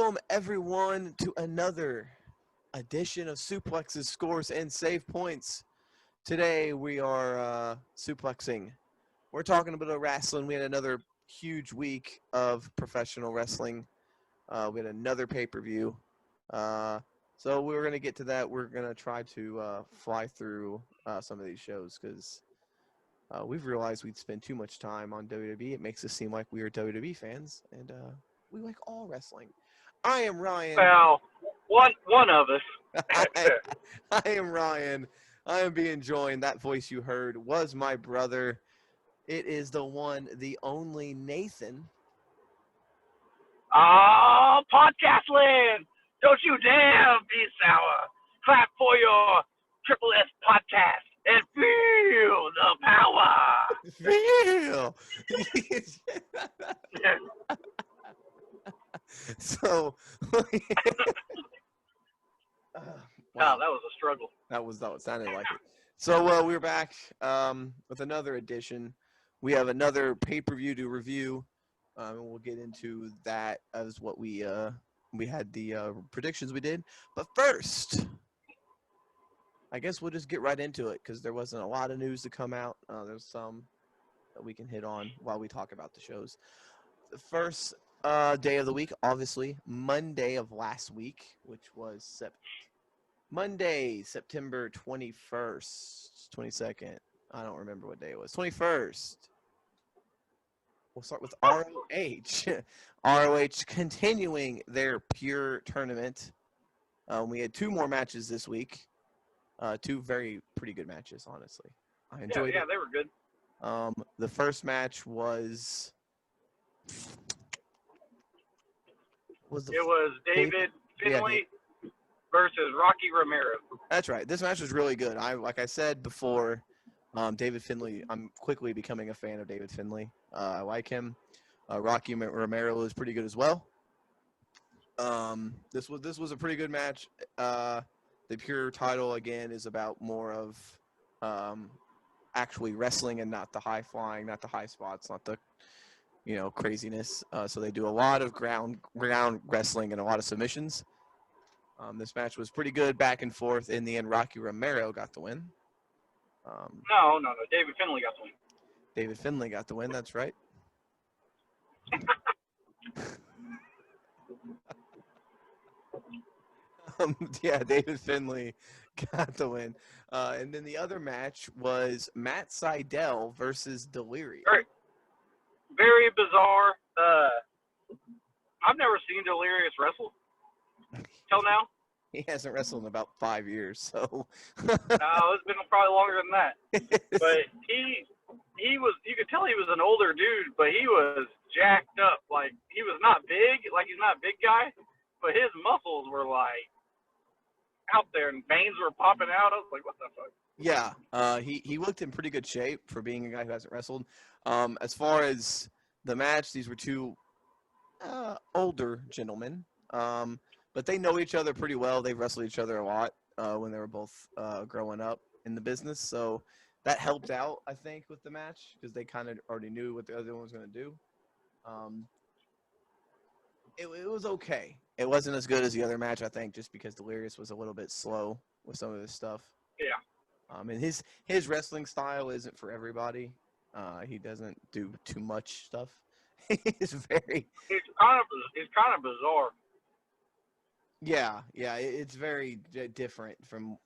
Welcome, everyone, to another edition of Suplexes, Scores, and Save Points. Today, we are suplexing. We're talking about wrestling. We had another huge week of professional wrestling. We had another pay-per-view. So we're going to get to that. We're going to try to fly through some of these shows because we've realized we'd spend too much time on WWE. It makes us seem like we are WWE fans, and we like all wrestling. I am Ryan. Well, one of us. I am Ryan. I am being joined. That voice you heard was my brother. It is the one, the only Nathan. Podcast land! Don't you dare be sour. Clap for your Triple S podcast and feel the power. Feel. So, Wow, that was a struggle. That it sounded like it. So we're back with another edition. We have another pay-per-view to review, and we'll get into that as what we had the predictions we did. But first, I guess we'll just get right into it because there wasn't a lot of news to come out. There's some that we can hit on while we talk about the shows. The first day of the week, obviously, Monday of last week, which was Monday, September 21st, 22nd. I don't remember what day it was. 21st. We'll start with ROH. ROH continuing their pure tournament. We had two more matches this week. Two pretty good matches, honestly. I enjoyed it. Yeah, they were good. The first match was David Finlay versus Rocky Romero. That's right. This match was really good. Like I said before, David Finlay, I'm quickly becoming a fan of David Finlay. I like him. Rocky Romero is pretty good as well. This was a pretty good match. The pure title, again, is about more of actually wrestling and not the high flying, not the high spots, not the craziness. So they do a lot of ground wrestling and a lot of submissions. This match was pretty good, back and forth. In the end, Rocky Romero got the win. No. David Finlay got the win. David Finlay got the win. That's right. David Finlay got the win. And then the other match was Matt Sydal versus Delirious. Very bizarre. I've never seen Delirious wrestle till now. He hasn't wrestled in about 5 years, so. No, it's been probably longer than that. But he was, you could tell he was an older dude, but he was jacked up. Like, he was not big, like he's not a big guy, but his muscles were like out there and veins were popping out. I was like, what the fuck? Yeah, he looked in pretty good shape for being a guy who hasn't wrestled. As far as the match, these were two older gentlemen, but they know each other pretty well. They've wrestled each other a lot when they were both growing up in the business, so that helped out, I think, with the match because they kind of already knew what the other one was going to do. It was okay. It wasn't as good as the other match, I think, just because Delirious was a little bit slow with some of his stuff. Yeah. And his wrestling style isn't for everybody. He doesn't do too much stuff. He's kind of bizarre. Yeah, it's very different from.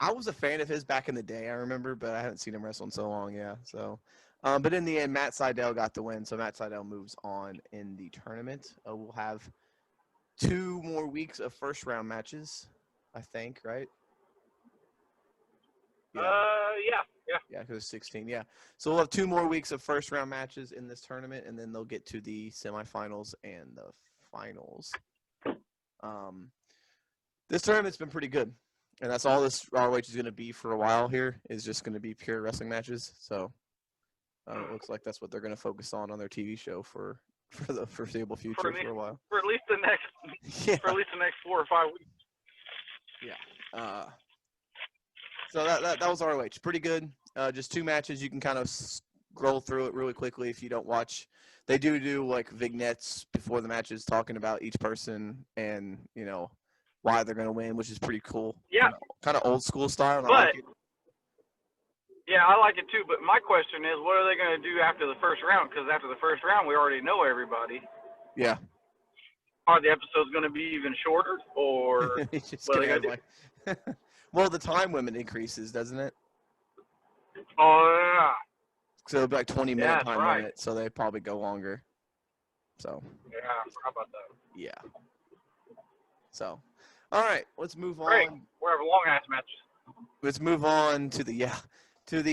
I was a fan of his back in the day, I remember, but I haven't seen him wrestle in so long. Yeah, so. But in the end, Matt Sydal got the win, so Matt Sydal moves on in the tournament. We'll have 2 more weeks of first-round matches, I think, right? Yeah, because it's 16, yeah. So we'll have 2 more weeks of first-round matches in this tournament, and then they'll get to the semifinals and the finals. This tournament's been pretty good, and that's all this ROH is going to be for a while here, is just going to be pure wrestling matches, so... it looks like that's what they're going to focus on their TV show for the foreseeable future for a while. For at least the next 4 or 5 weeks. Yeah. So that was ROH. Pretty good. Just 2 matches. You can kind of scroll through it really quickly if you don't watch. They do like vignettes before the matches talking about each person and why they're gonna win, which is pretty cool. Yeah, Kind of old school style, and I but like it. yeah, I like it too. But my question is, what are they going to do after the first round? Because after the first round, we already know everybody. Yeah. Are the episodes going to be even shorter, or It's just what are they gonna going have to do? like. Well, the time limit increases, doesn't it? Oh So it'll be like 20-minute that's time right. limit, so they probably go longer. So. Yeah, I forgot about that. Yeah. So, all right, let's move Great. on. We're having long ass matches. Let's move on to the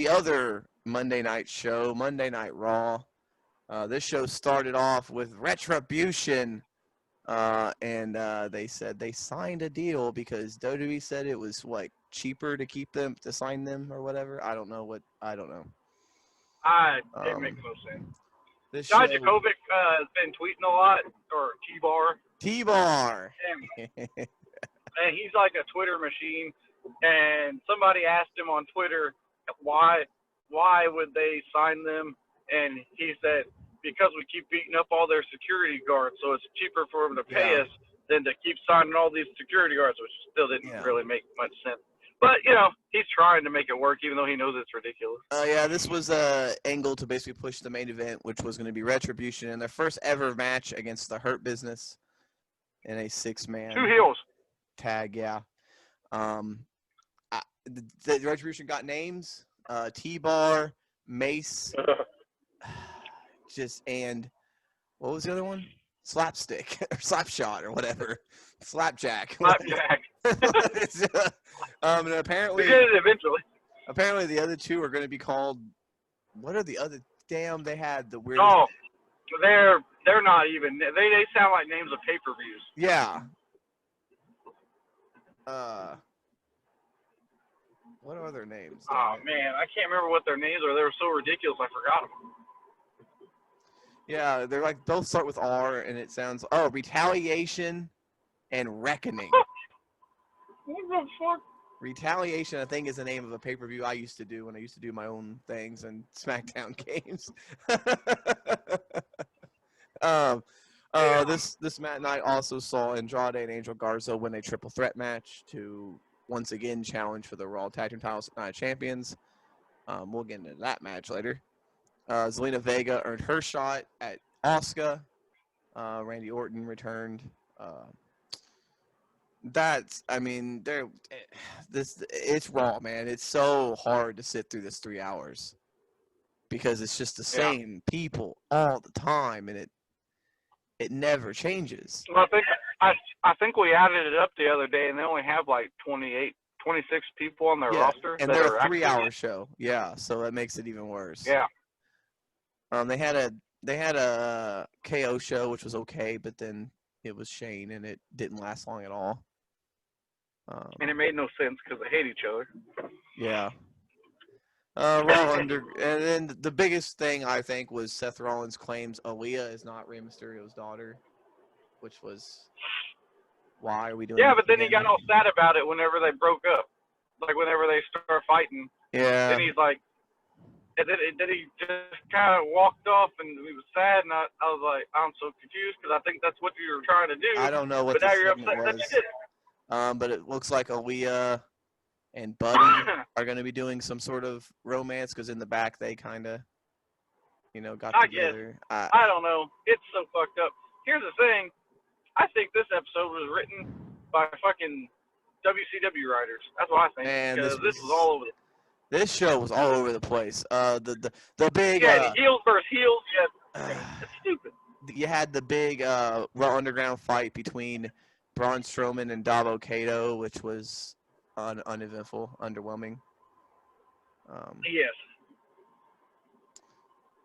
other Monday night show, Monday Night Raw. This show started off with Retribution, and they said they signed a deal because WWE said it was like cheaper to sign them or whatever. I don't know. It makes Um, no sense. this John show, Jakovic has been tweeting a lot, or T-Bar, T-Bar. and he's like a Twitter machine. And somebody asked him on Twitter why would they sign them, and he said because we keep beating up all their security guards, so it's cheaper for them to pay us than to keep signing all these security guards, which still didn't really make much sense. But he's trying to make it work, even though he knows it's ridiculous. This was angle to basically push the main event, which was going to be Retribution in their first ever match against the Hurt Business in a 6-man 2 heels. tag. Yeah. The Retribution got names: T-Bar, Mace, and what was the other one? Slapstick or Slapshot or whatever, Slapjack. Slapjack. And apparently, we did it eventually. Apparently, the other two are going to be called. What are the other? Damn, they had the weirdest. Oh, they're not even. They sound like names of pay-per-views. Yeah. What are their names? Oh man, I can't remember what their names are. They were so ridiculous, I forgot them. Yeah, they're like both start with R, and it sounds Retaliation and Reckoning. What the fuck? Retaliation, I think, is the name of a pay-per-view I used to do when I used to do my own things and SmackDown games. This Matt night also saw Andrade and Angel Garza win a triple threat match to once again challenge for the Raw Tag Team Titles champions. We'll get into that match later. Zelina Vega earned her shot at Asuka. Randy Orton returned. It's Raw, man. It's so hard to sit through this 3 hours because it's just the same people all the time, and it never changes. Well, I think we added it up the other day, and they only have like 26 people on their roster. And they're a 3-hour show. Yeah, so that makes it even worse. Yeah. They had a KO show, which was okay, but then it was Shane, and it didn't last long at all. And it made no sense because they hate each other. Yeah. And then the biggest thing I think was Seth Rollins claims Aaliyah is not Rey Mysterio's daughter, which was why are we doing? Yeah, but then he got all sad about it whenever they broke up, like whenever they start fighting. Yeah. Then he's like, and then he just kind of walked off, and he was sad, and I was like, I'm so confused because I think that's what you were trying to do. I don't know what but now you're upset that you did it. But it looks like Aaliyah and Buddy are going to be doing some sort of romance because in the back they kind of, got together. I don't know. It's so fucked up. Here's the thing. I think this episode was written by fucking WCW writers. That's what I think. Man, because this was all over. This show was all over the place. The big heels versus heels. Yeah, it's stupid. You had the big Raw Underground fight between Braun Strowman and Davo Kato, which was uneventful, underwhelming. Yes.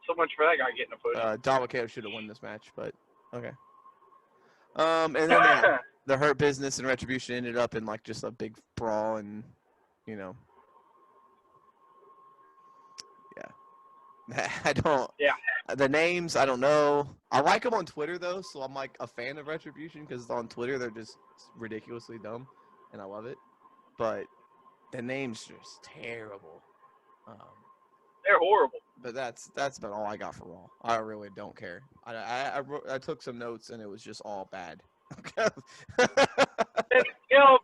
So much for that guy getting a push. Davo Kato should have won this match, but okay. And then the Hurt Business and Retribution ended up in like just a big brawl, and yeah. I don't. Yeah. The names, I don't know. I like them on Twitter though, so I'm like a fan of Retribution because on Twitter they're just ridiculously dumb, and I love it. But the names are just terrible. They're horrible. but that's about all I got for Raw. I really don't care. I took some notes and it was just all bad. And,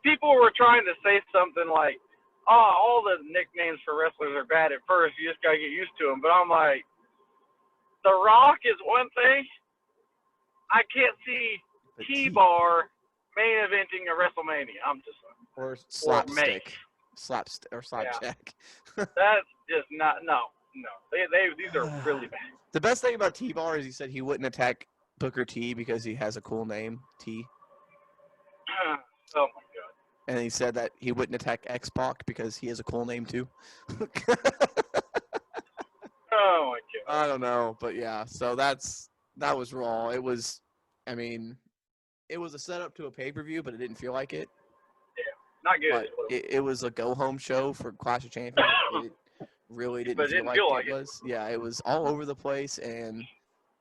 people were trying to say something like, oh, all the nicknames for wrestlers are bad at first. You just got to get used to them. But I'm like, The Rock is one thing. I can't see T-Bar main eventing a WrestleMania. I'm just or slapstick, or slapjack. Yeah. That's just not no. These are really bad. The best thing about T-Bar is he said he wouldn't attack Booker T because he has a cool name, T. Oh my god. And he said that he wouldn't attack X-Pac because he has a cool name too. Oh my god. I don't know, but yeah. So that was Raw. It was, I mean, it was a setup to a pay-per-view, but it didn't feel like it. Not good. But it was a go-home show for Clash of Champions. It really didn't feel like it was. Yeah, it was all over the place, and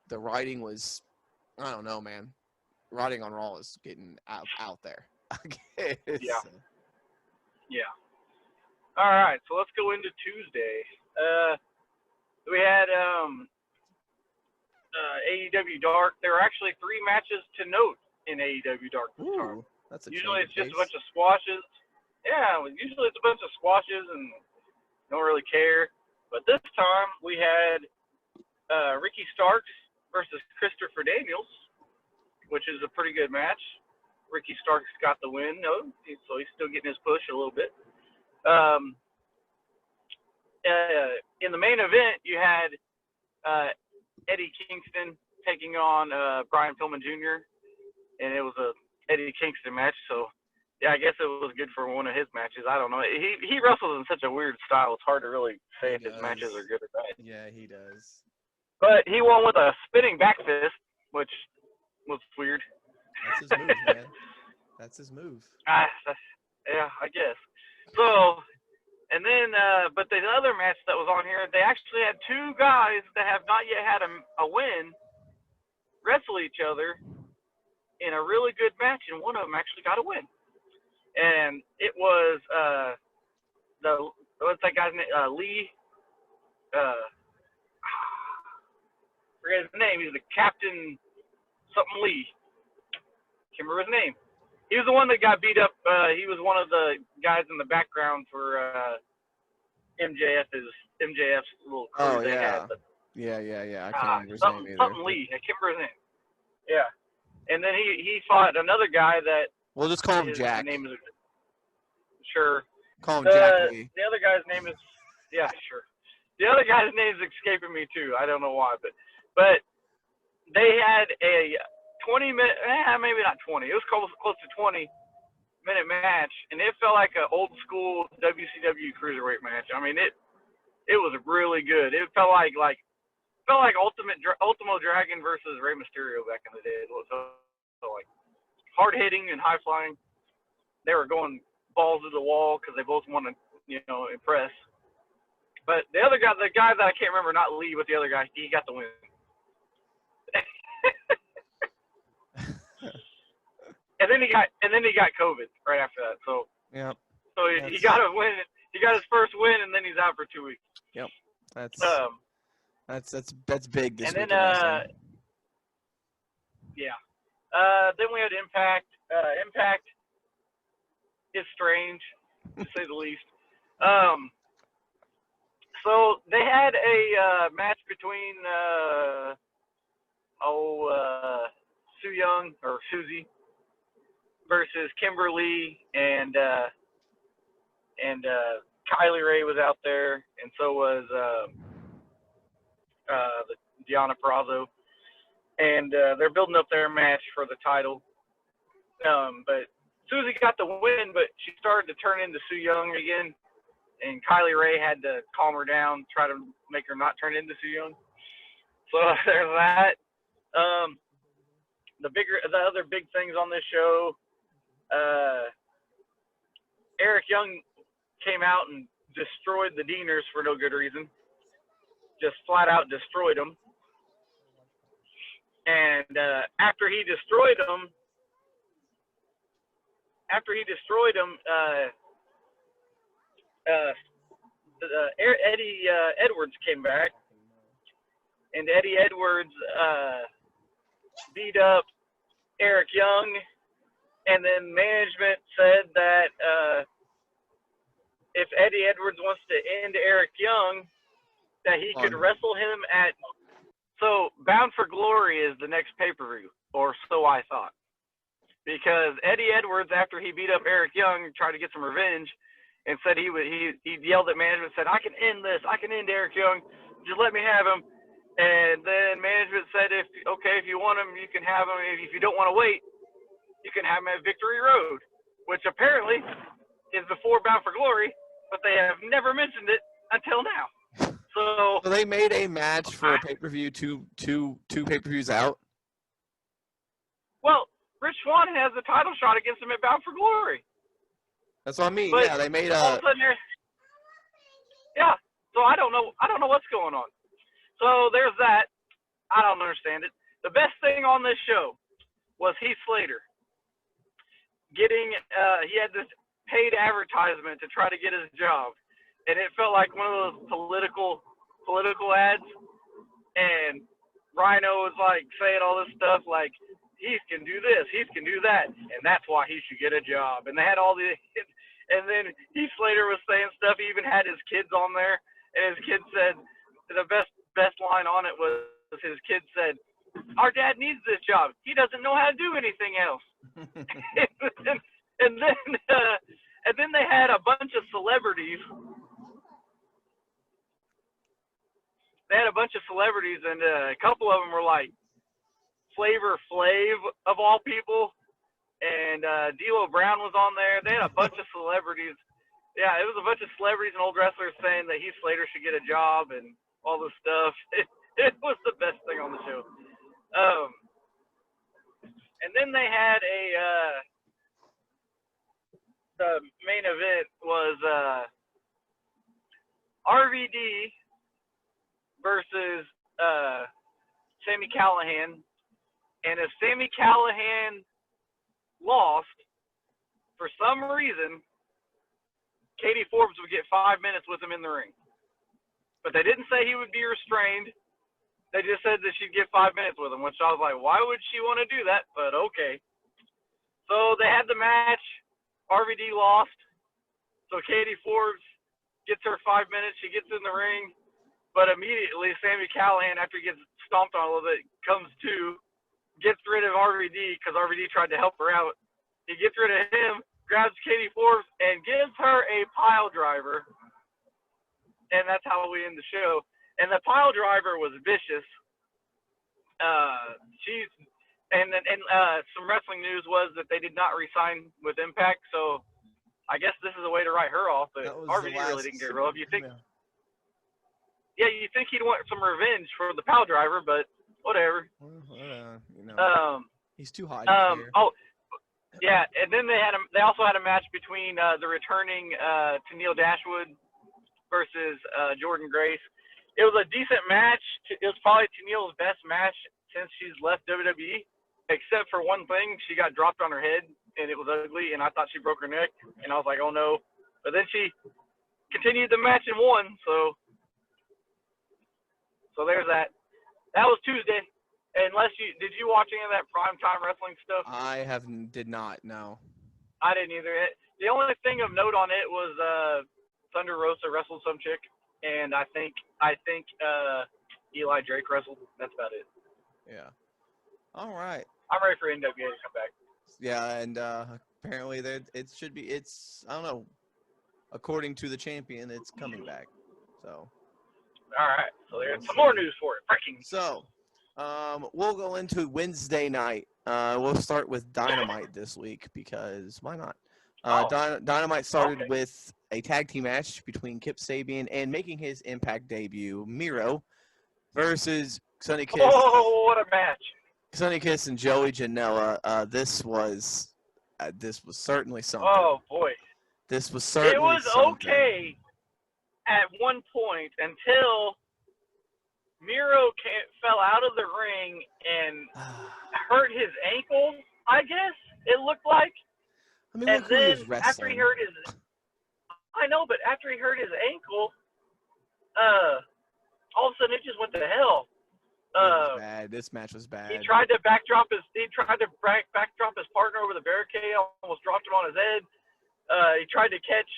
the writing was, I don't know, man. Writing on Raw is getting out there. Yeah. Yeah. All right, so let's go into Tuesday. We had AEW Dark. There were actually 3 matches to note in AEW Dark this time. That's usually it's just a bunch of squashes. Yeah, usually it's a bunch of squashes and don't really care. But this time we had Ricky Starks versus Christopher Daniels, which is a pretty good match. Ricky Starks got the win, so he's still getting his push a little bit. In the main event, you had Eddie Kingston taking on Brian Pillman Jr., and it was a Eddie Kingston match, so yeah, I guess it was good for one of his matches. I don't know. He wrestles in such a weird style, it's hard to really say if his matches are good or bad. Yeah, he does. But he won with a spinning back fist, which was weird. That's his move, man. That's his move. Yeah, I guess. So, and then, but the other match that was on here, they actually had 2 guys that have not yet had a win wrestle each other in a really good match, and one of them actually got a win. And it was what's that guy's name? Lee. Forget his name. He's the Captain something Lee. Can't remember his name. He was the one that got beat up. He was one of the guys in the background for MJF's little crew they had. But, yeah. I can't remember his name either. Something Lee. I can't remember his name. Yeah. And then he fought another guy that. We'll just call him Jack. Name is, sure. Call him Jack Lee. The other guy's name is. Yeah, sure. The other guy's name is escaping me too. I don't know why, but they had a 20-minute, maybe not 20. It was close to 20-minute match, and it felt like an old school WCW cruiserweight match. I mean, it was really good. It felt like Ultimo Dragon versus Rey Mysterio back in the day. It was like hard hitting and high flying. They were going balls to the wall because they both want to, impress. But the other guy, the guy that I can't remember, not Lee, but the other guy, he got the win. And then he got COVID right after that. So yeah. So he got a win. He got his first win, and then he's out for 2 weeks. Yep. That's big this week. Yeah. Then we had Impact. Impact is strange, to say the least. So they had a match between Su Yung or Susie versus Kimberly and Kylie Ray was out there, and so was Deonna Purrazzo, and they're building up their match for the title. But Susie got the win, but she started to turn into Su Yung again, and Kylie Ray had to calm her down, try to make her not turn into Su Yung. So there's that. The other big things on this show, Eric Young came out and destroyed the Deaners for no good reason. Just flat out destroyed them. And after he destroyed them, Eddie Edwards came back and Eddie Edwards beat up Eric Young, and then management said that if Eddie Edwards wants to end Eric Young, that he could wrestle him at. So Bound for Glory is the next pay-per-view, or so I thought, because Eddie Edwards, after he beat up Eric Young, tried to get some revenge, and said he yelled at management, said, "I can end this. I can end Eric Young. Just let me have him." And then management said, if you want him, you can have him. If you don't want to wait, you can have him at Victory Road, which apparently is before Bound for Glory, but they have never mentioned it until now. So they made a match for a pay-per-view two pay-per-views out? Well, Rich Swann has the title shot against him at Bound for Glory. That's what I mean. But yeah, they made all of a sudden yeah. So I don't know what's going on. So there's that. I don't understand it. The best thing on this show was Heath Slater getting he had this paid advertisement to try to get his job, and it felt like one of those political ads. And Rhino was like saying all this stuff like, Heath can do this, Heath can do that, and that's why he should get a job. And they had all the, and then Heath Slater was saying stuff. He even had his kids on there, and his kid said, the best line on it was his kid said, "Our dad needs this job. He doesn't know how to do anything else." and then they had a bunch of celebrities. They had a bunch of celebrities, and a couple of them were like Flavor Flav of all people, and D'Lo Brown was on there. They had a bunch of celebrities. Yeah, it was a bunch of celebrities and old wrestlers saying that Heath Slater should get a job and all this stuff. It was the best thing on the show. And then they had the main event was RVD versus Sami Callihan. And if Sami Callihan lost, for some reason, Katie Forbes would get 5 minutes with him in the ring. But they didn't say he would be restrained. They just said that she'd get 5 minutes with him, which I was like, why would she want to do that? But okay. So they had the match. RVD lost. So Katie Forbes gets her 5 minutes. She gets in the ring. But immediately, Sami Callihan, after he gets stomped on a little bit, comes to, gets rid of RVD because RVD tried to help her out. He gets rid of him, grabs Katie Forbes, and gives her a pile driver. And that's how we end the show. And the pile driver was vicious. Some wrestling news was that they did not re-sign with Impact, so I guess this is a way to write her off. But RVD really didn't get rid of. You think he'd want some revenge for the pile driver, but whatever. He's too hot. Yeah, and then they also had a match between the returning Tenille Dashwood versus Jordan Grace. It was a decent match. It was probably Tenille's best match since she's left WWE, except for one thing. She got dropped on her head, and it was ugly, and I thought she broke her neck, and I was like, oh, no. But then she continued the match and won, so there's that. That was Tuesday. Did you watch any of that primetime wrestling stuff? I did not, no. I didn't either. The only thing of note on it was Thunder Rosa wrestled some chick, and I think Eli Drake wrestled. That's about it. Yeah. All right. I'm ready for NWA to come back. Yeah, and apparently it's I don't know. According to the champion, it's coming back. So. All right. So there's some more news for it. Breaking. So, we'll go into Wednesday night. We'll start with Dynamite this week because why not? Dynamite started with a tag team match between Kip Sabian and making his Impact debut, Miro, versus Sonny Kiss. Oh, what a match! Sonny Kiss and Joey Janela. This was certainly something. Oh boy, this was certainly. It was something. okay at one point until Miro fell out of the ring and hurt his ankle. I guess it looked like. I mean, and then after he hurt his, I know, but after he hurt his ankle, all of a sudden it just went to hell. was bad. This match was bad. He tried to backdrop his partner over the barricade. Almost dropped him on his head. He tried to catch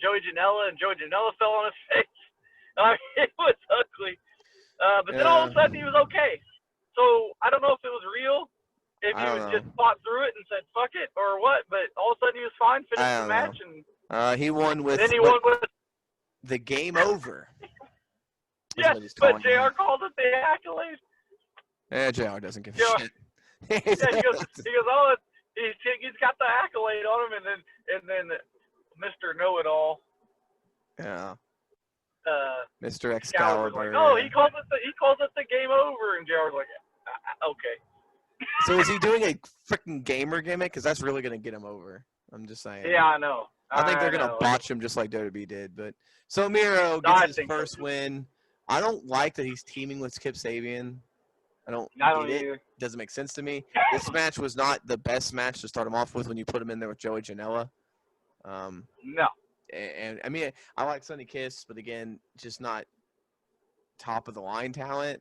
Joey Janela, and Joey Janela fell on his face. It was ugly. But then all of a sudden he was okay. So I don't know if it was real, if he was just fought through it and said fuck it or what. But all of a sudden he was fine, finished the match, and he won with. Then he won with the game over. Yeah, but JR called it the accolade. Yeah, JR doesn't give a shit. Yeah, he goes, oh, he's got the accolade on him, and then Mr. Know-It-all. Yeah. Mr. Excalibur. Like, oh, he calls it the game over, and JR's like, okay. So is he doing a freaking gamer gimmick? Because that's really gonna get him over. I'm just saying. Yeah, I know. I think they're gonna botch him just like WWE did. But so Miro gets his first win. I don't like that he's teaming with Kip Sabian. I don't get it. Doesn't make sense to me. This match was not the best match to start him off with when you put him in there with Joey Janela. No. And I mean, I like Sonny Kiss, but again, just not top of the line talent.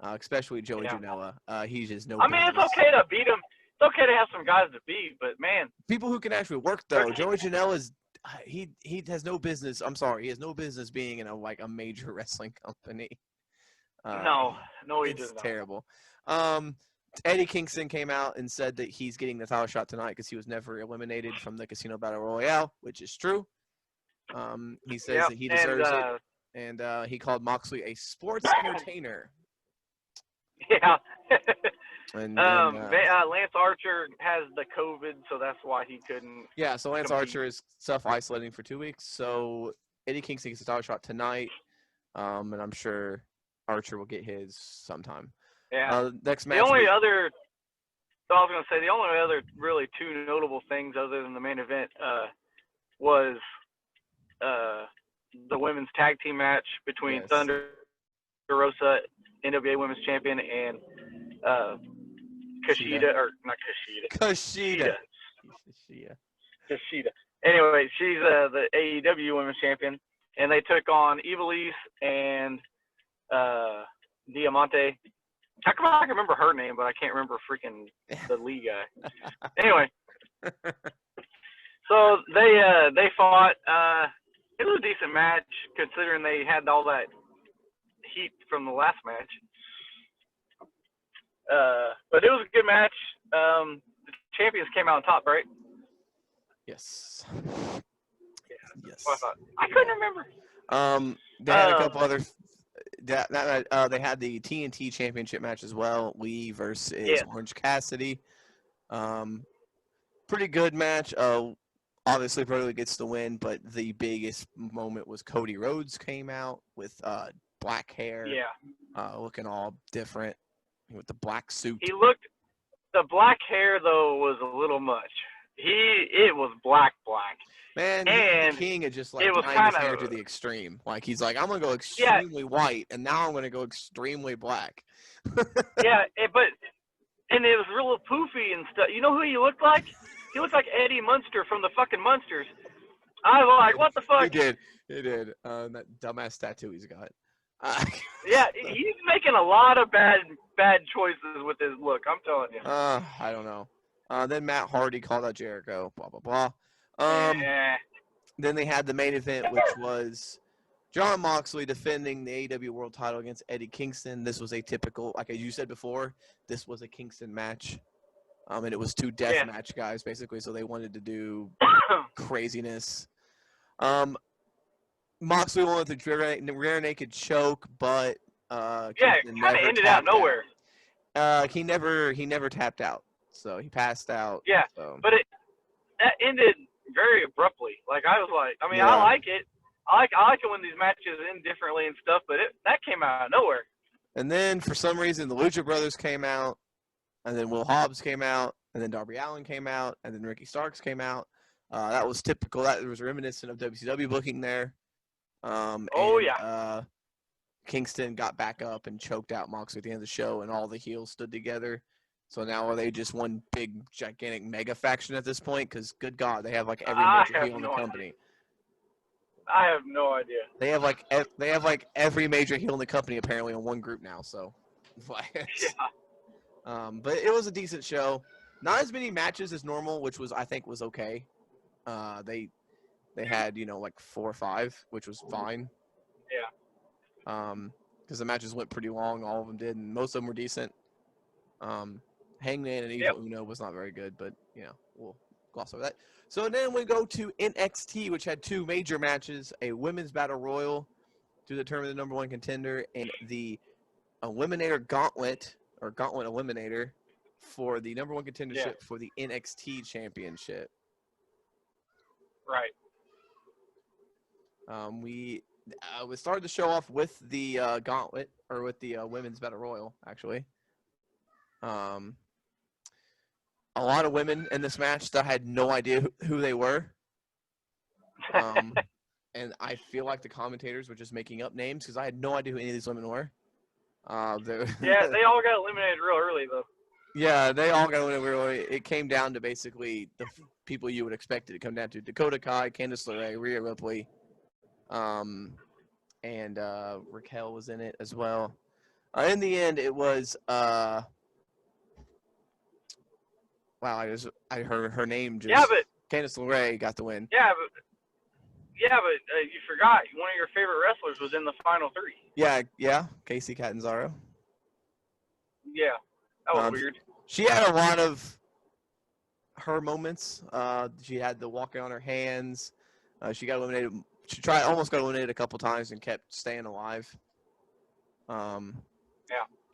Especially Joey Janela. He's just no. I mean, it's okay to beat him. It's okay to have some guys to beat, but man, people who can actually work though. Joey Janela is. He has no business. I'm sorry, he has no business being in a major wrestling company. No, he does not. It's terrible. Eddie Kingston came out and said that he's getting the title shot tonight because he was never eliminated from the Casino Battle Royale, which is true. He says that he deserves it, and he called Moxley a sports entertainer. Yeah. And Lance Archer has the COVID, so that's why he couldn't. Yeah, so Lance Archer is self-isolating for 2 weeks. So Eddie Kingston gets a title shot tonight, and I'm sure Archer will get his sometime. Yeah. Next match. The only other really two notable things other than the main event was the women's tag team match between Thunder Rosa, NWA Women's Champion, and Kushida. Anyway, she's the AEW Women's Champion, and they took on Ivelisse and Diamante. How come I can remember her name, but I can't remember freaking the lead guy? Anyway, so they fought. It was a decent match considering they had all that heat from the last match. But it was a good match. The champions came out on top, right? Yes. Yes. I couldn't remember. They had a couple other. They had the TNT Championship match as well. Lee versus Orange Cassidy. Pretty good match. Obviously, Brody gets the win, but the biggest moment was Cody Rhodes came out with black hair. Yeah. Looking all different with the black suit. The black hair though was a little much. It was black. Man, he's the king of just like tying his hair to the extreme. Like he's like, I'm gonna go extremely white, and now I'm gonna go extremely black. Yeah, and it was real poofy and stuff. You know who he looked like? He looked like Eddie Munster from the fucking Munsters. I was like, what the fuck? He did. That dumbass tattoo he's got. Yeah, he's making a lot of bad choices with his look. I'm telling you. I don't know. Then Matt Hardy called out Jericho. Blah blah blah. Then they had the main event, which was Jon Moxley defending the AEW World Title against Eddie Kingston. This was a typical, like as you said before, this was a Kingston match. And it was two death match guys basically, so they wanted to do craziness. Moxley won with the rear naked choke, but it kind of ended out nowhere. He never tapped out, so he passed out. Yeah, so. But that ended very abruptly. Like I was like, I mean, I like it. I like it when these matches end differently and stuff, but that came out of nowhere. And then for some reason, the Lucha Brothers came out, and then Will Hobbs came out, and then Darby Allin came out, and then Ricky Starks came out. That was typical. That was reminiscent of WCW booking there. Kingston got back up and choked out Moxley at the end of the show, and all the heels stood together. So now are they just one big, gigantic mega faction at this point? Because, good God, they have like every major heel in the company. I have no idea. They have like every major heel in the company apparently in one group now. So, Yeah. but it was a decent show. Not as many matches as normal, which I think was okay. They had like 4 or 5, which was fine. Yeah. Because the matches went pretty long, all of them did, and most of them were decent. Hangman and Yep. Evil Uno was not very good, but we'll gloss over that. So then we go to NXT, which had 2 major matches: a women's battle royal to determine the number 1 contender, and the Eliminator Gauntlet or Gauntlet Eliminator for the number 1 contendership for the NXT Championship. Right. We started the show off with the Gauntlet, or with the women's battle royal, actually. A lot of women in this match that I had no idea who they were. And I feel like the commentators were just making up names because I had no idea who any of these women were. Yeah, they all got eliminated real early, though. Yeah, they all got eliminated real early. It came down to basically the people you would expect it to come down to: Dakota Kai, Candice LeRae, Rhea Ripley, and Raquel was in it as well. In the end, it was wow, I heard her name just. Yeah, but Candice LeRae got the win. Yeah, but you forgot one of your favorite wrestlers was in the final 3. Yeah, Casey Catanzaro. Yeah, that was weird. She had a lot of her moments. She had the walking on her hands. She got eliminated. She almost got eliminated a couple times and kept staying alive. Yeah.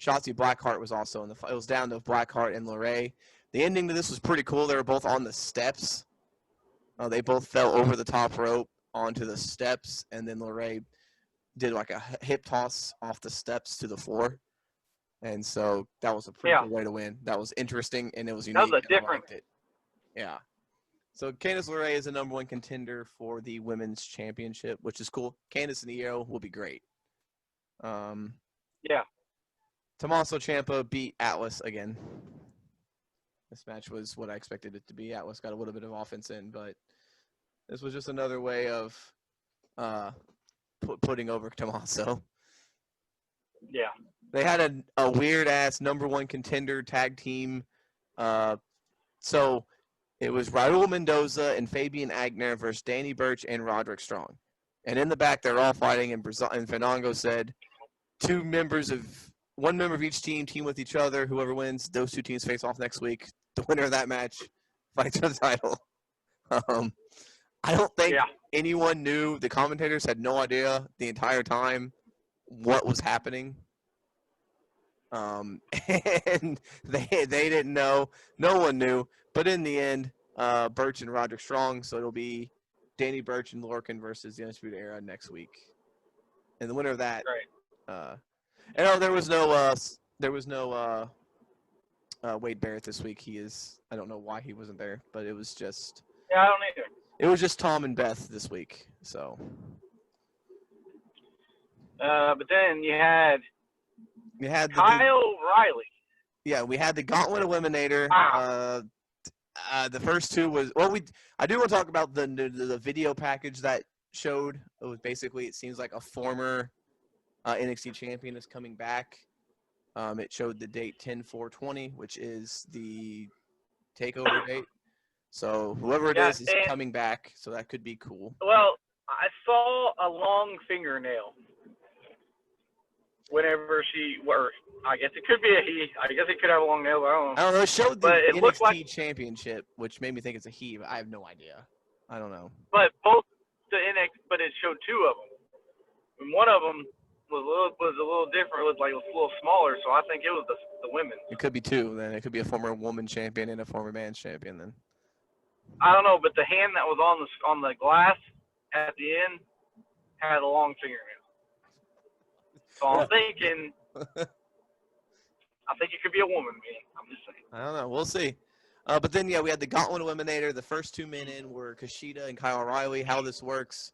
Shotzi Blackheart was also in the fight. It was down to Blackheart and LeRae. The ending to this was pretty cool. They were both on the steps. They both fell over the top rope onto the steps, and then LeRae did like a hip toss off the steps to the floor. And so that was a pretty cool way to win. That was interesting, and it was unique. That was a different. Yeah. So Candice LeRae is the number 1 contender for the women's championship, which is cool. Candice and Io will be great. Yeah. Tommaso Ciampa beat Atlas again. This match was what I expected it to be. Atlas got a little bit of offense in, but this was just another way of putting over Tommaso. Yeah. They had a weird-ass number 1 contender tag team. So it was Raul Mendoza and Fabian Agner versus Danny Burch and Roderick Strong. And in the back, they're all fighting, and Fandango said, 1 member of each team with each other. Whoever wins, those 2 teams face off next week. The winner of that match fights for the title. I don't think anyone knew. The commentators had no idea the entire time what was happening. And they didn't know. No one knew. But in the end, Burch and Roderick Strong. So it'll be Danny Burch and Lorcan versus the Undisputed Era next week. And the winner of that. Right. And there was no Wade Barrett this week. I don't know why he wasn't there, but it was just. Yeah, I don't either. It was just Tom and Beth this week. So. But then you had Kyle Riley. Yeah, we had the Gauntlet Eliminator. Wow. The first 2 was I do want to talk about the video package that showed. It was basically, it seems like a former NXT champion is coming back. It showed the date 10/4/20, which is the takeover date. So whoever it is coming back. So that could be cool. Well, I saw a long fingernail. Whenever I guess it could be a he. I guess it could have a long nail. I don't know. It showed the NXT championship, which made me think it's a he, but I have no idea. I don't know. But both the but it showed 2 of them. And one of them was a little different. It was like a little smaller, so I think it was the women. It could be 2. Then it could be a former woman champion and a former man's champion. Then I don't know, but the hand that was on the glass at the end had a long fingernail. So I'm thinking, I think it could be a woman, man. I'm just saying. I don't know. We'll see. But then, we had the Gauntlet Eliminator. The first 2 men in were Kushida and Kyle O'Reilly. How this works,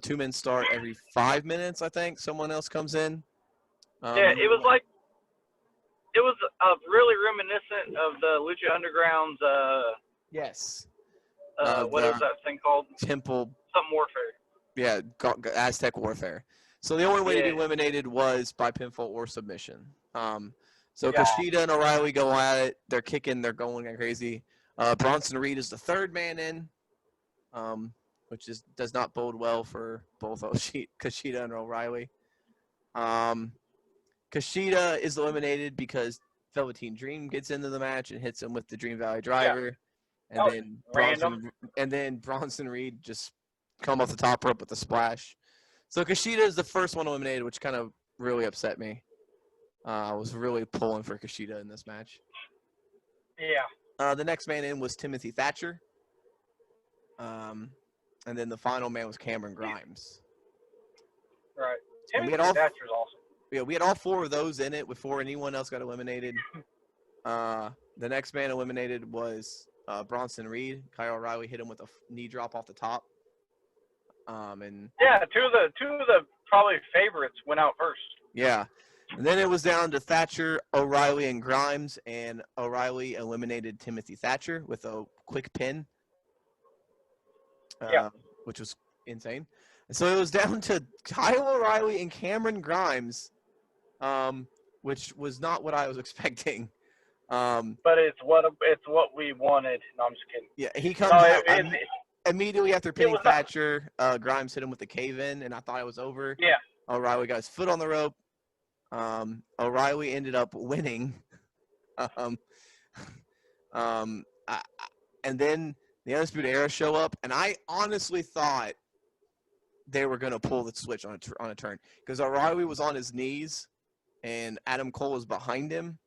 2 men start every 5 minutes, I think. Someone else comes in. It was really reminiscent of the Lucha Underground's. Yes. What is that thing called? Temple. Something Warfare. Yeah, Aztec Warfare. So the only way to be Yeah. eliminated was by pinfall or submission. So Yeah. Kushida and O'Reilly go at it. They're kicking. They're going like crazy. Bronson Reed is the third man in, which does not bode well for both Kushida and O'Reilly. Kushida is eliminated because Velveteen Dream gets into the match and hits him with the Dream Valley Driver, and Oh, then random. Bronson Reed just come off the top rope with a splash. So Kushida is the first one eliminated, which kind of really upset me. I was really pulling for Kushida in this match. Yeah. The next man in was Timothy Thatcher. And then the final man was Cameron Grimes. Right. And Timothy Thatcher's awesome. Yeah, we had all four of those in it before anyone else got eliminated. The next man eliminated was Bronson Reed. Kyle O'Reilly hit him with a knee drop off the top. And yeah, two of the probably favorites went out first. Yeah. And then it was down to Thatcher, O'Reilly, and Grimes, and O'Reilly eliminated Timothy Thatcher with a quick pin, which was insane. And so it was down to Kyle O'Reilly and Cameron Grimes, which was not what I was expecting. But it's what we wanted. No, I'm just kidding. Yeah, he comes out immediately after pinning Thatcher. Grimes hit him with the cave-in, and I thought it was over. Yeah. O'Reilly got his foot on the rope. O'Reilly ended up winning. And then the Undisputed Era show up, and I honestly thought they were going to pull the switch on a turn because O'Reilly was on his knees, and Adam Cole was behind him,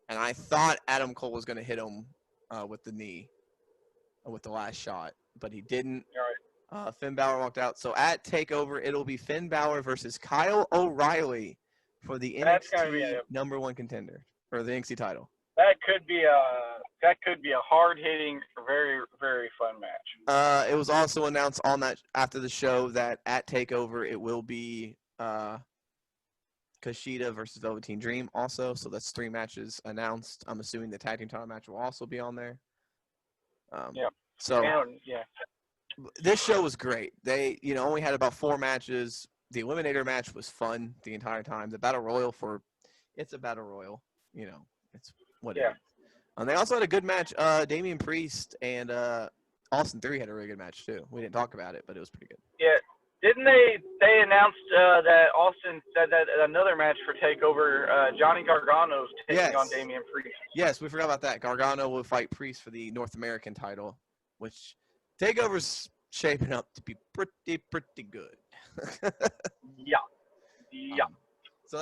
and I thought Adam Cole was going to hit him with the knee with the last shot, but he didn't. All right. Finn Balor walked out. So at TakeOver, it'll be Finn Balor versus Kyle O'Reilly for the NXT number one contender or the NXT title. That could be a hard-hitting, very, very fun match. It was also announced on that after the show that at TakeOver it will be Kushida versus Velveteen Dream also. So that's 3 matches announced. I'm assuming the tag team title match will also be on there. Yeah. So yeah. This show was great. They, only had about 4 matches. The Eliminator match was fun the entire time. The Battle Royal it's a Battle Royal. It's what it is. And they also had a good match. Damian Priest and Austin Theory had a really good match too. We didn't talk about it, but it was pretty good. Yeah. Didn't they announced that Austin said that another match for TakeOver, Johnny Gargano's taking on Damian Priest. Yes, we forgot about that. Gargano will fight Priest for the North American title, which TakeOver's shaping up to be pretty good. Yeah. Yeah. So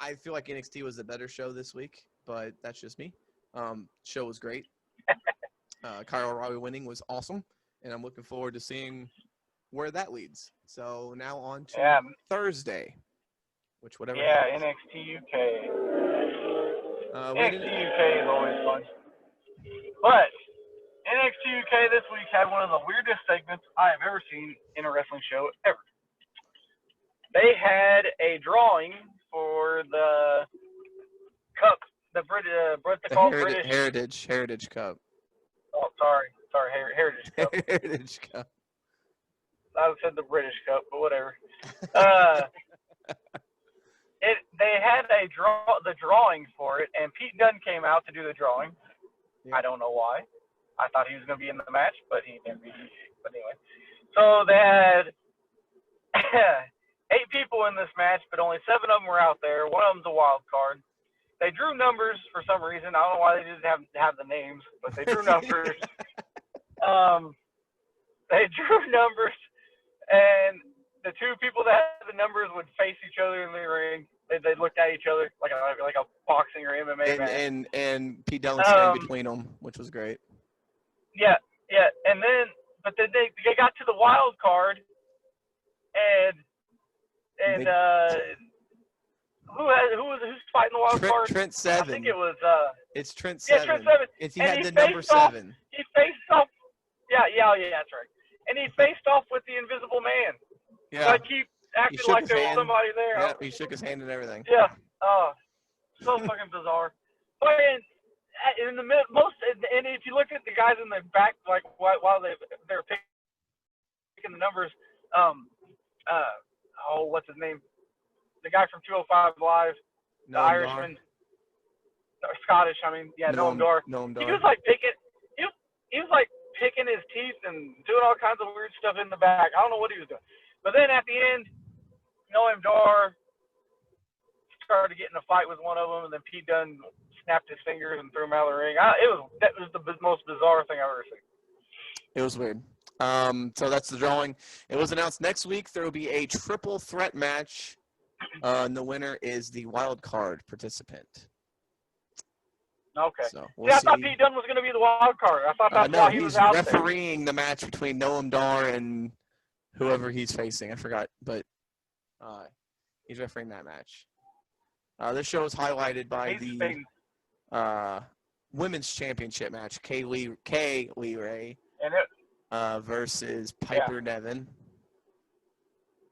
I feel like NXT was the better show this week, but that's just me. Show was great. Kyle O'Reilly winning was awesome, and I'm looking forward to seeing where that leads. So now on to Thursday, which whatever. Yeah, NXT UK. NXT UK is always fun. But NXT UK this week had one of the weirdest segments I have ever seen in a wrestling show ever. They had a drawing for the cup, the British Heritage Cup. Oh, sorry, Heritage Cup. Heritage Cup. I said the British Cup, but whatever. They had the drawing for it, and Pete Dunne came out to do the drawing. Yeah. I don't know why. I thought he was going to be in the match, but he didn't. But anyway, so they had 8 people in this match, but only 7 of them were out there. One of them's a wild card. They drew numbers for some reason. I don't know why they didn't have the names, but they drew numbers. They drew numbers, and the 2 people that had the numbers would face each other in the ring. They looked at each other like a boxing or MMA match. And Pete Dunne standing between them, which was great. Yeah. And then they got to the wild card, and who's fighting the wild card? Trent Seven. I think it was it's Trent Seven. Yeah, Trent Seven. He had the number 7. He faced off. Yeah, that's right. And he faced off with the Invisible Man. Yeah. So I keep acting like there was somebody there. Yeah, he shook his hand and everything. Yeah. So fucking bizarre. But in the and if you look at the guys in the back, like while they're picking the numbers, What's his name? The guy from 205 Live, the Noam Dar. Irishman, or Scottish. I mean, yeah, Noam Dar. Noam Dar. He was like picking. He was like picking his teeth and doing all kinds of weird stuff in the back. I don't know what he was doing. But then at the end, Noam Dar started getting a fight with one of them, and then Pete Dunne snapped his fingers and threw him out of the ring. That was the most bizarre thing I've ever seen. It was weird. So that's the drawing. It was announced next week there will be a triple threat match, and the winner is the wild card participant. Okay. So we'll I thought Pete Dunne was going to be the wild card. I thought that's why he was out there. No, he's refereeing the match between Noam Dar and whoever he's facing. I forgot, but he's refereeing that match. This show is highlighted by the women's championship match, Kay Lee Ray versus Piper Niven.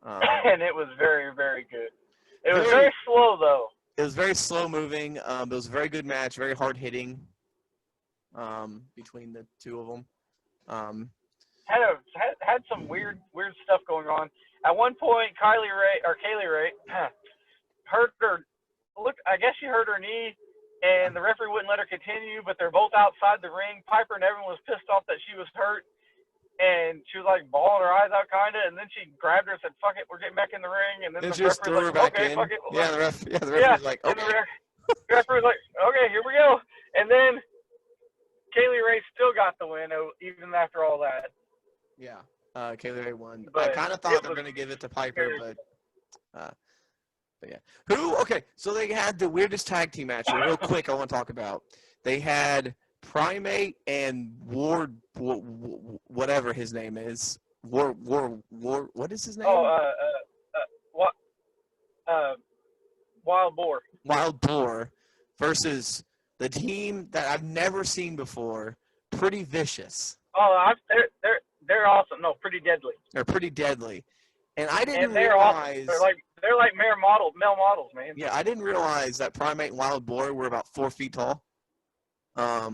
And it was very, very good. It was very slow, though. It was very slow moving. It was a very good match, very hard hitting between the two of them. Had some weird stuff going on. At one point, Kaylee Ray hurt her. I guess she hurt her knee, and the referee wouldn't let her continue. But they're both outside the ring. Piper and everyone was pissed off that she was hurt, and she was like bawling her eyes out, kinda. And then she grabbed her and said, "Fuck it, we're getting back in the ring." And then the just referee was like, "Okay, fuck it." Yeah, the referee was like, "Okay." The referee was like, "Okay, here we go." And then Kaylee Ray still got the win, even after all that. Yeah, Kaylee Ray won. But I kind of thought they were going to give it to Piper, but yeah. Okay, so they had the weirdest tag team match. Real quick, I want to talk about. They had Primate and Ward, whatever his name is. War. What is his name? Wild Boar. Wild Boar versus the team that I've never seen before. Pretty Vicious. Oh, they're awesome. No, Pretty Deadly. They're Pretty Deadly, and I didn't they're realize awesome. They're like male models, man. Yeah, I didn't realize that Primate and Wild Boar were about 4 feet tall. Yeah,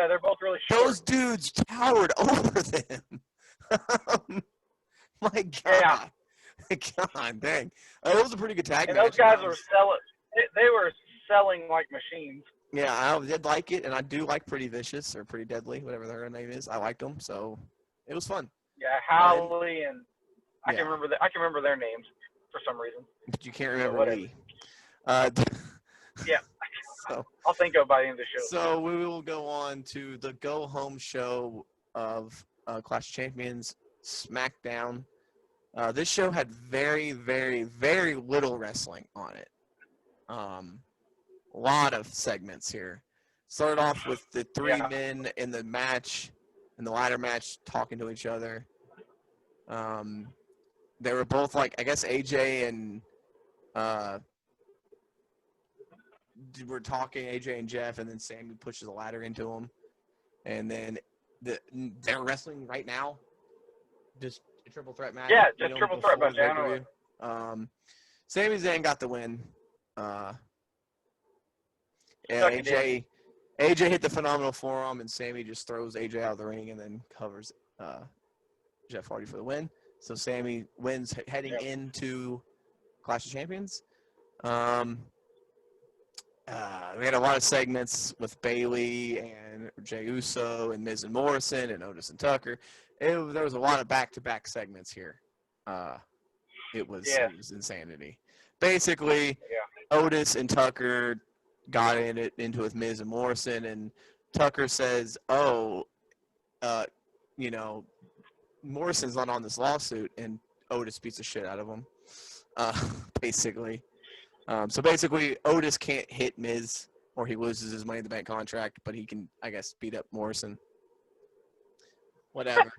they're both really short. Those dudes towered over them. My God. Yeah. God dang. It was a pretty good tag match. Those guys were selling. They were selling like machines. Yeah, I did like it, and I do like Pretty Vicious or Pretty Deadly, whatever their name is. I liked them, so it was fun. Yeah, Howley and I can remember their names for some reason. But you can't remember Lee. Yeah. So, I'll think of it by the end of the show. So we will go on to the go-home show of Clash of Champions SmackDown. This show had very, very, very little wrestling on it. A lot of segments here. Started off with the three men in the match, in the ladder match, talking to each other. They were both like, I guess AJ and were talking, AJ and Jeff, and then Sammy pushes a ladder into them. And then they're wrestling right now. Just a triple threat match. Yeah, just triple threat match. Sami Zayn got the win. AJ hit the phenomenal forearm, and Sammy just throws AJ out of the ring and then covers Jeff Hardy for the win. So Sammy wins heading into Clash of Champions. We had a lot of segments with Bayley and Jey Uso and Miz and Morrison and Otis and Tucker. There was a lot of back-to-back segments here. It was insanity. Basically, Otis and Tucker got into it with Miz and Morrison, and Tucker says, Morrison's not on this lawsuit, and Otis beats the shit out of him, basically. So basically, Otis can't hit Miz, or he loses his Money in the Bank contract, but he can, I guess, beat up Morrison. Whatever.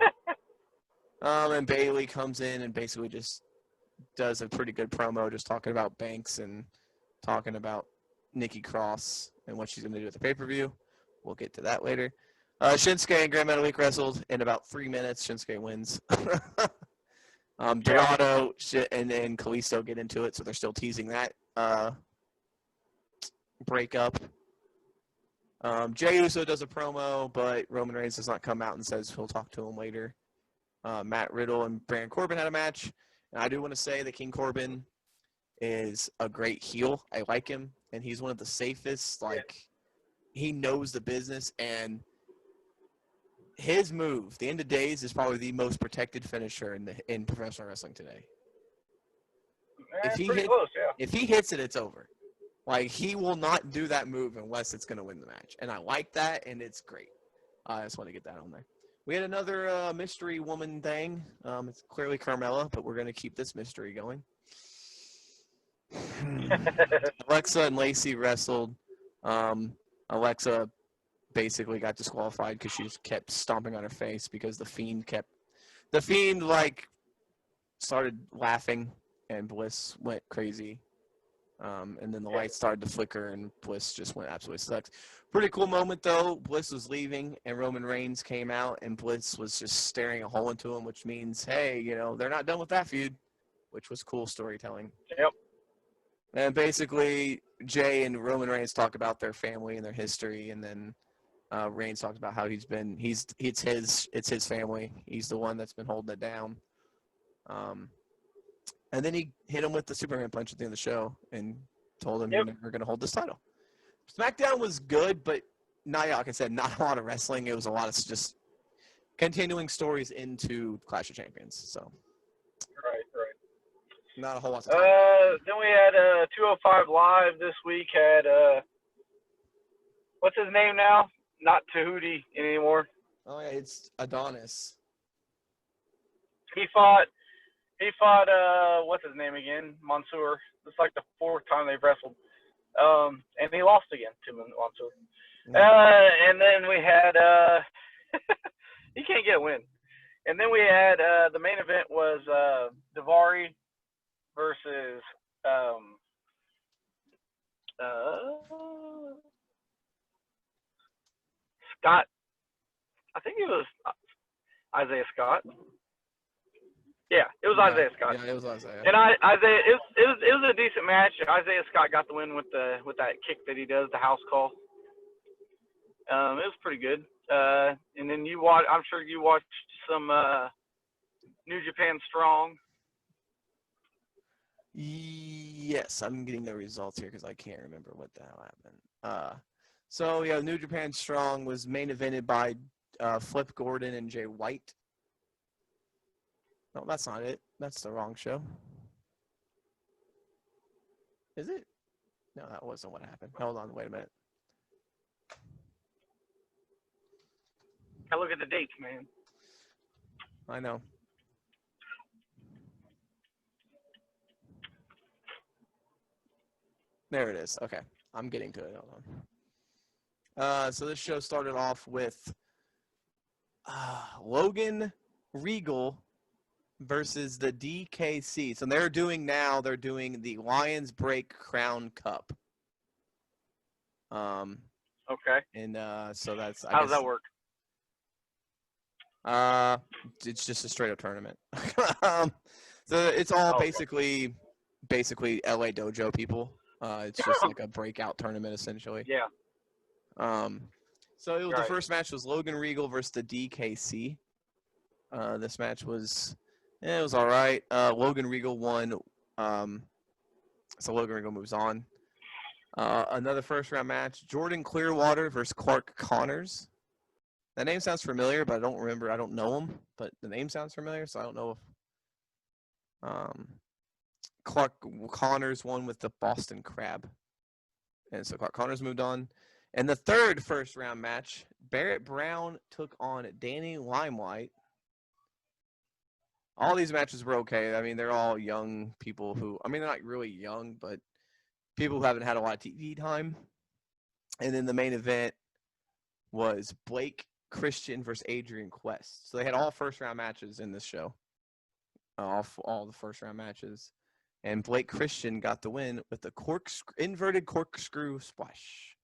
And Bayley comes in and basically just does a pretty good promo, just talking about Banks and talking about Nikki Cross and what she's going to do at the pay-per-view. We'll get to that later. Shinsuke and Grand Metalik wrestled in about 3 minutes. Shinsuke wins. Dorado and then Kalisto get into it, so they're still teasing that breakup. Jey Uso does a promo, but Roman Reigns does not come out and says he'll talk to him later. Matt Riddle and Baron Corbin had a match. And I do want to say that King Corbin is a great heel. I like him, and he's one of the safest. Like, he knows the business, and his move, the end of days, is probably the most protected finisher in professional wrestling today. If he hits it, it's over. Like, he will not do that move unless it's going to win the match. And I like that, and it's great. I just want to get that on there. We had another mystery woman thing. It's clearly Carmella, but we're going to keep this mystery going. Alexa and Lacey wrestled. Alexa basically got disqualified because she just kept stomping on her face because the Fiend like started laughing and Bliss went crazy. And then the lights started to flicker and Bliss just went absolutely sucks. Pretty cool moment though. Bliss was leaving and Roman Reigns came out and Bliss was just staring a hole into him, which means, hey, they're not done with that feud, which was cool storytelling. Yep. And basically, Jay and Roman Reigns talk about their family and their history, and then Reigns talks about how it's his family. He's the one that's been holding it down. And then he hit him with the Superman punch at the end of the show and told him, You're never going to hold this title. SmackDown was good, but like I said, not a lot of wrestling. It was a lot of just continuing stories into Clash of Champions. So, right. Not a whole lot to talk about. Then we had 205 Live this week. Had what's his name now? Not Tahuti anymore. Oh yeah, it's Adonis. He fought what's his name again? Mansoor. It's like the fourth time they've wrestled. And he lost again to Mansoor. And then we had he can't get a win. And then we had the main event was Daivari versus Scott. I think it was Isaiah Scott. Yeah, it was Isaiah Scott. Yeah, it was Isaiah. And Isaiah, it was a decent match. Isaiah Scott got the win with that kick that he does, the house call. It was pretty good. And then I'm sure you watched some New Japan Strong. Yes, I'm getting the results here because I can't remember what the hell happened. So yeah, New Japan Strong was main evented by Flip Gordon and Jay White. No, that's not it. That's the wrong show. Is it? No, that wasn't what happened. Hold on, wait a minute. I look at the dates, man. I know. There it is. Okay, I'm getting to it. Hold on. So this show started off with Logan Regal versus the DKC. So they're doing the Lions Break Crown Cup. Okay. And so that's how does that work? It's just a straight up tournament. So it's all basically LA Dojo people. It's just like a breakout tournament essentially. Yeah. So the first match was Logan Regal versus the DKC. This match was it was all right. Logan Regal won. So Logan Regal moves on. Another first round match: Jordan Clearwater versus Clark Connors. That name sounds familiar, but I don't remember. I don't know him, but the name sounds familiar, so I don't know if Clark Connors won with the Boston Crab. And so Clark Connors moved on. And the third first round match, Barrett Brown took on Danny Limelight. All these matches were okay. I mean, they're all young people they're not really young, but people who haven't had a lot of TV time. And then the main event was Blake Christian versus Adrian Quest. So they had all first round matches in this show. All the first round matches. And Blake Christian got the win with the inverted corkscrew splash.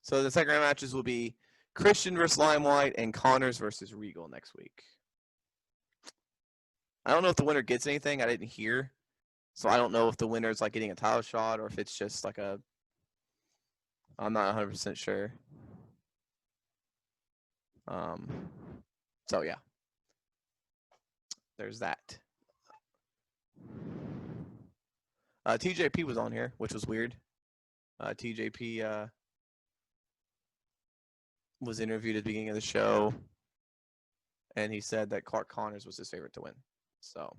So the second round matches will be Christian versus Limelight and Connors versus Regal next week. I don't know if the winner gets anything. I didn't hear. So I don't know if the winner is like getting a title shot or if it's just like I'm not 100% sure. So yeah, there's that. TJP was on here, which was weird. TJP was interviewed at the beginning of the show, and he said that Clark Connors was his favorite to win. So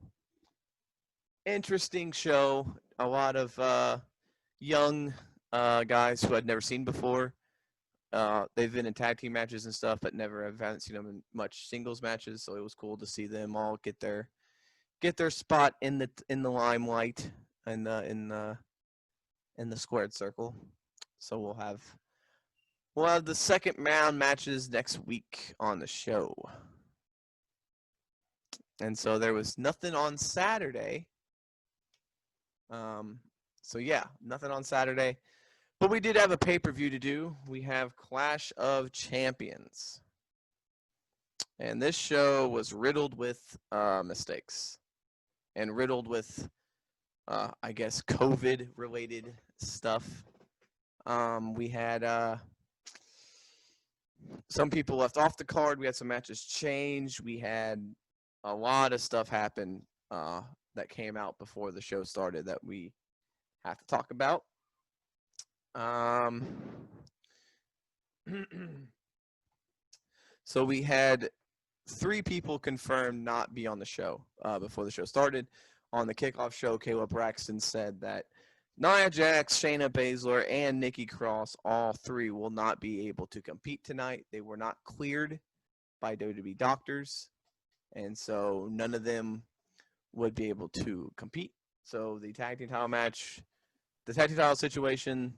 interesting show. A lot of young guys who I'd never seen before. They've been in tag team matches and stuff, but haven't seen them in much singles matches. So it was cool to see them all get their spot in the limelight and in the squared circle. So we'll have the second round matches next week on the show. And so there was nothing on Saturday. So yeah, nothing on Saturday. But we did have a pay-per-view to do. We have Clash of Champions. And this show was riddled with mistakes. And riddled with, I guess, COVID-related stuff. We had some people left off the card. We had some matches change. We had a lot of stuff happen that came out before the show started that we have to talk about. So we had 3 people confirmed not be on the show before the show started. On the kickoff show, Caleb Braxton said that Nia Jax, Shayna Baszler, and Nikki Cross, all 3 will not be able to compete tonight. They were not cleared by WWE doctors, and so none of them would be able to compete. So the tag team title match, the tag team title situation,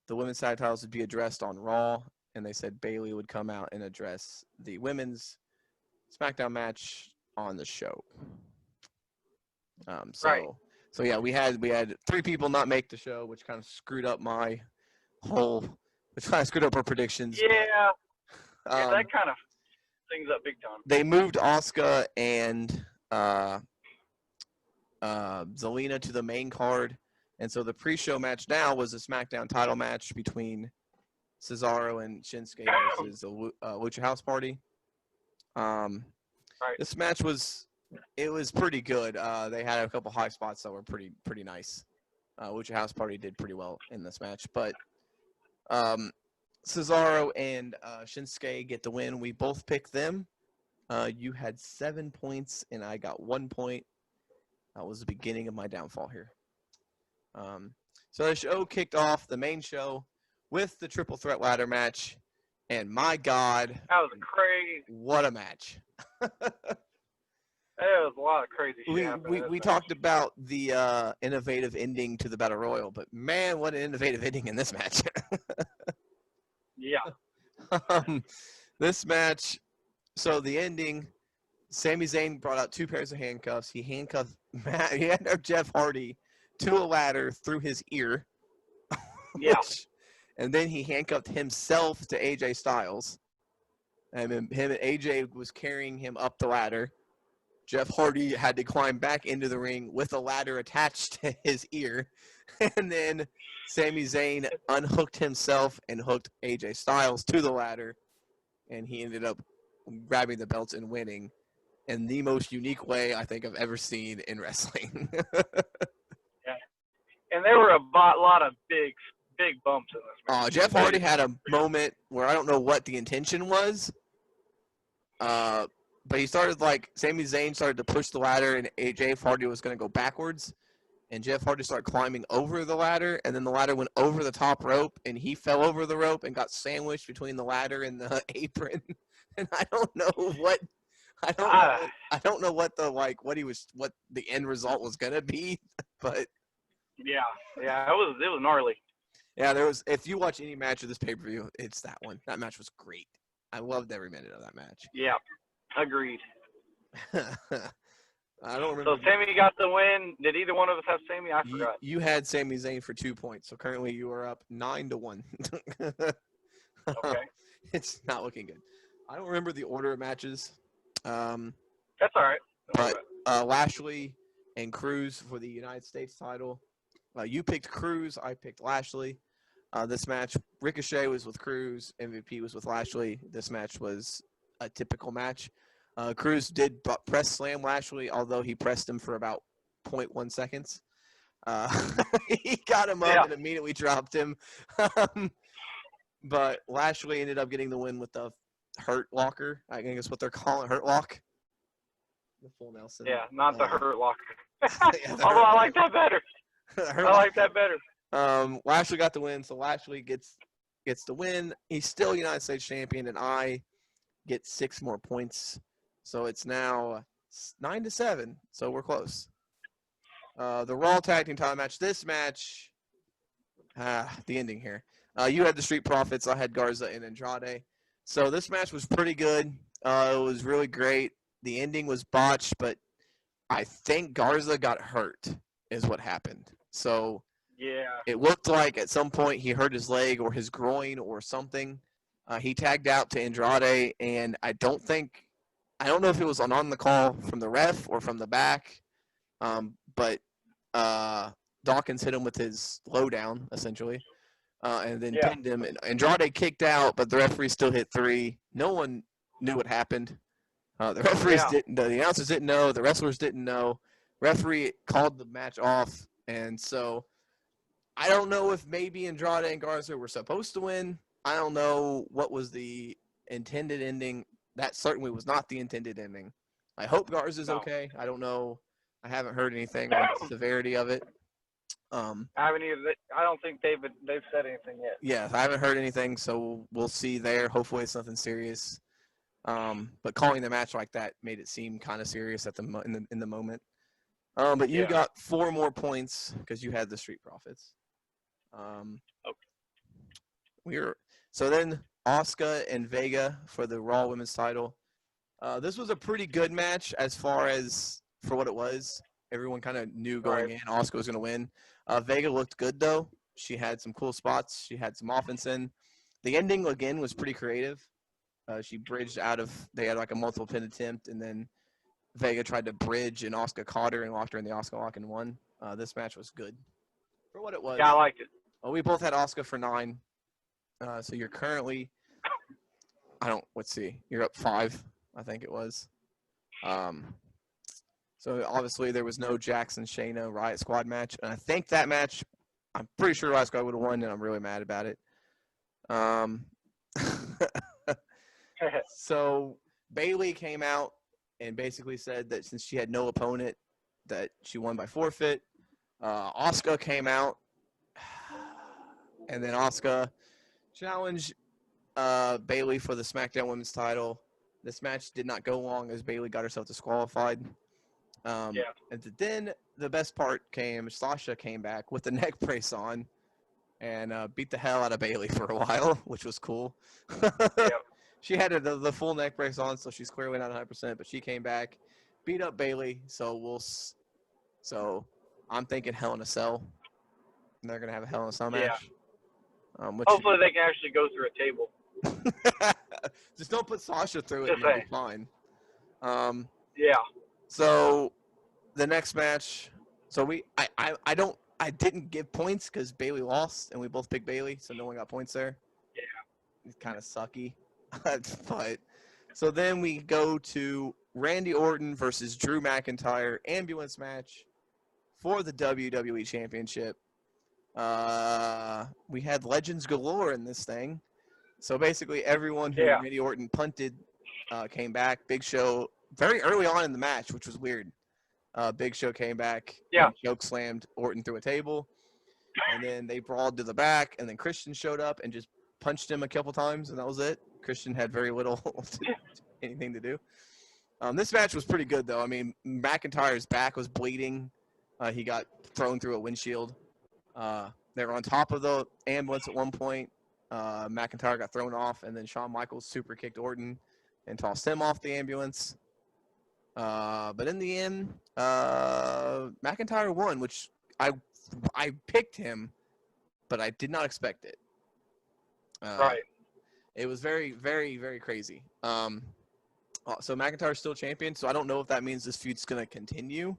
the women's tag titles would be addressed on Raw, and they said Bayley would come out and address the women's SmackDown match on the show. Right. So yeah, we had 3 people not make the show, which kind of screwed up our predictions. Yeah. But, Yeah, that kind of things up big time. They moved Asuka and Zelina to the main card, and so the pre-show match now was a SmackDown title match between Cesaro and Shinsuke versus Lucha House Party. Right. This match was pretty good. They had a couple high spots that were pretty nice. Lucha House Party did pretty well in this match, but Cesaro and Shinsuke get the win. We both picked them. You had 7 points, and I got 1 point. That was the beginning of my downfall here. So the show kicked off, the main show, with the triple threat ladder match, and my God, that was crazy. What a match! There was a lot of crazy shit. We talked about the innovative ending to the Battle Royal, but man, what an innovative ending in this match! Yeah. This match, so the ending, Sami Zayn brought out 2 pairs of handcuffs. He handcuffed Jeff Hardy to a ladder through his ear. Yeah. And then he handcuffed himself to AJ Styles. And him and AJ was carrying him up the ladder. Jeff Hardy had to climb back into the ring with a ladder attached to his ear. And then Sami Zayn unhooked himself and hooked AJ Styles to the ladder. And he ended up grabbing the belts and winning in the most unique way I think I've ever seen in wrestling. Yeah. And there were a lot of big bumps in this match. Jeff Hardy had a moment where I don't know what the intention was. But he started Sami Zayn started to push the ladder, and Jeff Hardy was going to go backwards. And Jeff Hardy started climbing over the ladder, and then the ladder went over the top rope, and he fell over the rope and got sandwiched between the ladder and the apron. And I don't know what what the end result was going to be, but yeah, it was gnarly. Yeah, if you watch any match of this pay-per-view, it's that one. That match was great. I loved every minute of that match. Yeah, agreed. I don't remember. So Sami got the win. Did either one of us have Sami? I forgot. You had Sami Zayn for 2 points, so currently you are up 9-1. Okay. It's not looking good. I don't remember the order of matches. That's all right. But Lashley and Cruz for the United States title. You picked Cruz. I picked Lashley. This match, Ricochet was with Cruz. MVP was with Lashley. This match was a typical match. Cruz did press slam Lashley, although he pressed him for about 0.1 seconds. He got him up Yeah. and immediately dropped him. But Lashley ended up getting the win with the Hurt Locker. I think that's what they're calling Hurt Lock. The full Nelson. Yeah, not the Hurt Locker. Yeah, Although I like that better. I like that better. Lashley got the win, so Lashley gets the win. He's still United States champion, and I get 6 more points. So it's now 9-7. So we're close. The Raw Tag Team title match. This match, the ending here. You had the Street Profits. I had Garza and Andrade. So this match was pretty good. It was really great. The ending was botched, but I think Garza got hurt is what happened. So yeah, it looked like at some point he hurt his leg or his groin or something. He tagged out to Andrade, and I don't know if it was on the call from the ref or from the back, but Dawkins hit him with his lowdown, essentially, and then pinned him. And Andrade kicked out, but the referee still hit 3. No one knew what happened. The referees didn't know. The announcers didn't know. The wrestlers didn't know. Referee called the match off, and so I don't know if maybe Andrade and Garza were supposed to win. I don't know what was the intended ending. That certainly was not the intended ending. I hope Garza's okay. I don't know. I haven't heard anything on the severity of it. I haven't either. I don't think they've said anything yet. Yeah, I haven't heard anything, so we'll see there. Hopefully it's nothing serious. But calling the match like that made it seem kind of serious at in the moment. But you got 4 more points because you had the Street Profits. So then Asuka and Vega for the Raw Women's title. This was a pretty good match as far as for what it was. Everyone kind of knew going in Asuka was going to win. Vega looked good though. She had some cool spots. She had some offense in. The ending again was pretty creative. She bridged out of. They had like a multiple pin attempt, and then Vega tried to bridge, and Asuka caught her and locked her in the Asuka lock and won. This match was good for what it was. Yeah, I liked it. We both had Asuka for 9. So you're currently. Let's see. You're up 5, I think it was. So obviously there was no Jackson Shayna Riot Squad match, and I think that match, I'm pretty sure Riot Squad would have won, and I'm really mad about it. So Bayley came out and basically said that since she had no opponent, that she won by forfeit. Asuka came out, and then Asuka challenged Bayley for the SmackDown Women's title. This match did not go long as Bayley got herself disqualified. And then the best part came. Sasha came back with the neck brace on and beat the hell out of Bayley for a while, which was cool. She had the full neck brace on, so she's clearly not 100%, but she came back, beat up Bayley. So I'm thinking Hell in a Cell. And they're going to have a Hell in a Cell match. Hopefully they can actually go through a table. Just don't put Sasha through it and you'll be fine. So the next match, so I didn't give points because Bayley lost and we both picked Bayley, so no one got points there. It's kind of sucky. But so then we go to Randy Orton versus Drew McIntyre ambulance match for the WWE Championship. We had legends galore in this thing. So basically everyone who Randy Orton punted came back. Big Show very early on in the match, which was weird. Big Show came back and choke slammed Orton through a table. And then they brawled to the back, and then Christian showed up and just punched him a couple times, and that was it. Christian had very little anything to do. This match was pretty good, though. I mean, McIntyre's back was bleeding. He got thrown through a windshield. They were on top of the ambulance at one point. McIntyre got thrown off, and then Shawn Michaels super kicked Orton and tossed him off the ambulance. But in the end, McIntyre won, which I picked him, but I did not expect it. It was very, very, very crazy. So McIntyre's still champion, so I don't know if that means this feud's going to continue.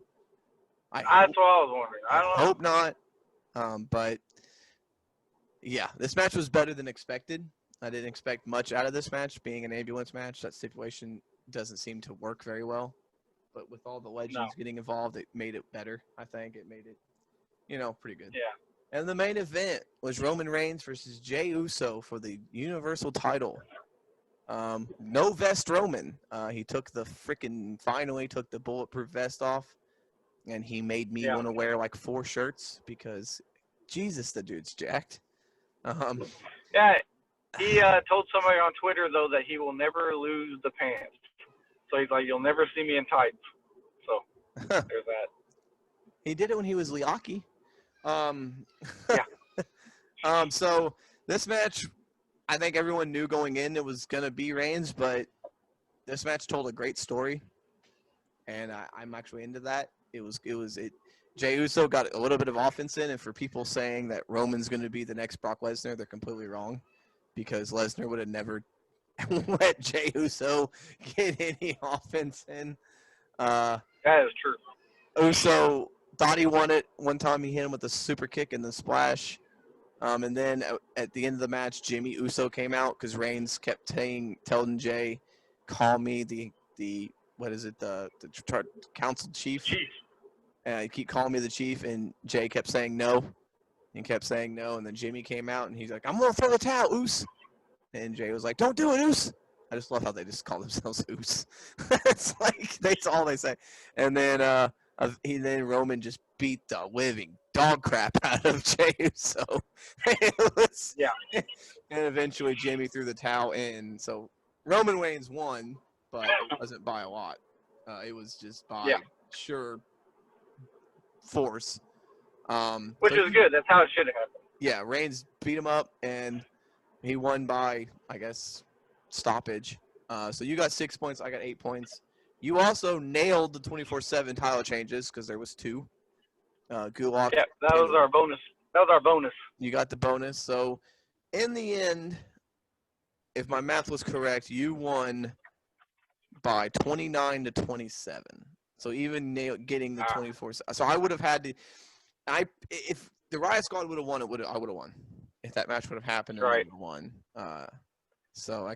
That's what I was wondering. I don't know. Hope not. But, yeah, this match was better than expected. I didn't expect much out of this match, being an ambulance match. That stipulation doesn't seem to work very well. But with all the No. legends getting involved, it made it better. I think it made it, pretty good. Yeah. And the main event was Roman Reigns versus Jey Uso for the Universal title. No vest Roman. He took finally took the bulletproof vest off, and he made me Yeah. want to wear like 4 shirts because, Jesus, the dude's jacked. Yeah. He told somebody on Twitter though that he will never lose the pants. So he's like, you'll never see me in tights. So there's that. He did it when he was Liaki. Yeah. So this match, I think everyone knew going in it was gonna be Reigns, but this match told a great story, and I'm actually into that. Jey Uso got a little bit of offense in, and for people saying that Roman's gonna be the next Brock Lesnar, they're completely wrong, because Lesnar would have never let Jey Uso get any offense in. That is true. Uso thought he won it. One time he hit him with a super kick and the splash. And then at the end of the match, Jimmy Uso came out because Reigns kept telling Jey, "Call me the council chief." Chief. He keep calling me the chief, and Jey kept saying no, and kept saying no. And then Jimmy came out, and he's like, "I'm gonna throw the towel, Oos." And Jey was like, "Don't do it, Oos." I just love how they just call themselves Oos. It's like that's all they say. And then then Roman just beat the living dog crap out of Jey Uso. Yeah. And eventually Jimmy threw the towel in. So Roman Reigns won, but it wasn't by a lot. It was just by sure force. Which is good. That's how it should have happened. Yeah, Reigns beat him up, and he won by, I guess, stoppage. So you got 6 points. I got 8 points. You also nailed the 24/7 title changes because there was 2. Gulak. Yeah, that was our bonus. That was our bonus. You got the bonus. So in the end, if my math was correct, you won by 29-27. So even getting the 24. So I would have had to. If the Riot Squad would have won, I would have won. If that match would have happened, I would have won. So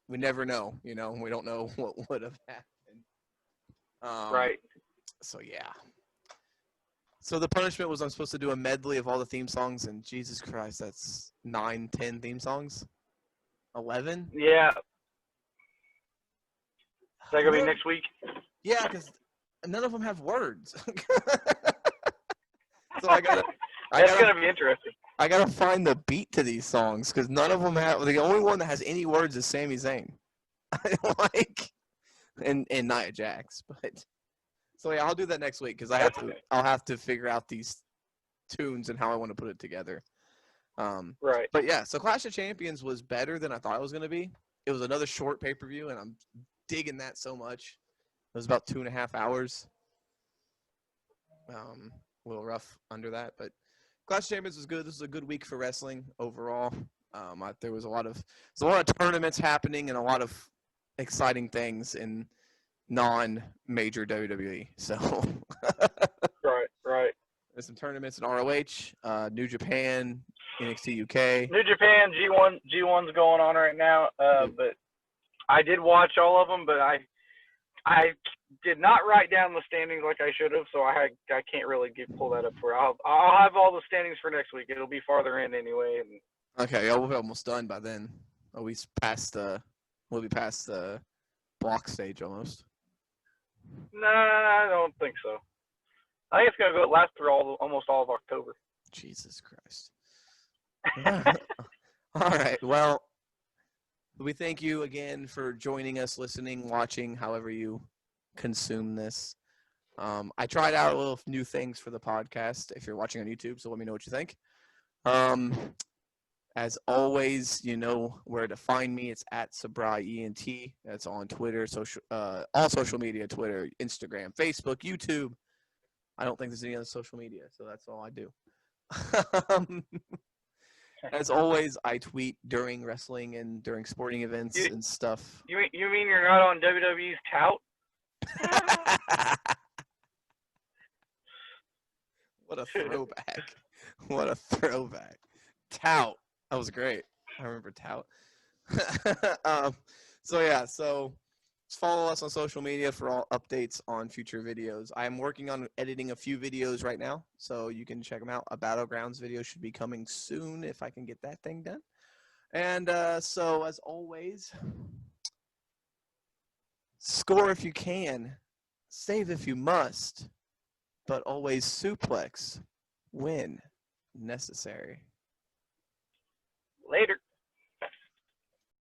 we never know. We don't know what would have happened. Right. So yeah. So the punishment was I'm supposed to do a medley of all the theme songs, and Jesus Christ, that's 9, 10 theme songs? 11? Yeah. Is that going to be next week? Yeah, because none of them have words. So that's going to be interesting. I got to find the beat to these songs, because none of them have – the only one that has any words is Sami Zayn. And Nia Jax, but – so yeah, I'll do that next week because I'll have to figure out these tunes and how I want to put it together. Right. But yeah, so Clash of Champions was better than I thought it was going to be. It was another short pay-per-view, and I'm digging that so much. It was about 2.5 hours. A little rough under that, but Clash of Champions was good. This was a good week for wrestling overall. There was a lot of tournaments happening and a lot of exciting things in non-major WWE. So right. There's some tournaments in ROH, New Japan, NXT UK. New Japan G1's going on right now. But I did watch all of them, but I did not write down the standings like I should have, so I can't really pull that up for. I'll have all the standings for next week. It'll be farther in anyway. Okay, yeah, we'll be almost done by then. We'll be past the block stage almost. No, I don't think so. I think it's going to last through almost all of October. Jesus Christ. All right. Well, we thank you again for joining us, listening, watching, however you consume this. I tried out a little new things for the podcast if you're watching on YouTube, so let me know what you think. As always, you know where to find me. It's at SabraiENT. That's on Twitter, all social media, Twitter, Instagram, Facebook, YouTube. I don't think there's any other social media, so that's all I do. As always, I tweet during wrestling and during sporting events and stuff. You mean you're not on WWE's Tout? What a throwback. What a throwback. Tout. That was great. I remember Tout. So Just follow us on social media for all updates on future videos. I am working on editing a few videos right now, so you can check them out. A Battlegrounds video should be coming soon if I can get that thing done. And so, as always, score if you can, save if you must, but always suplex when necessary. Later.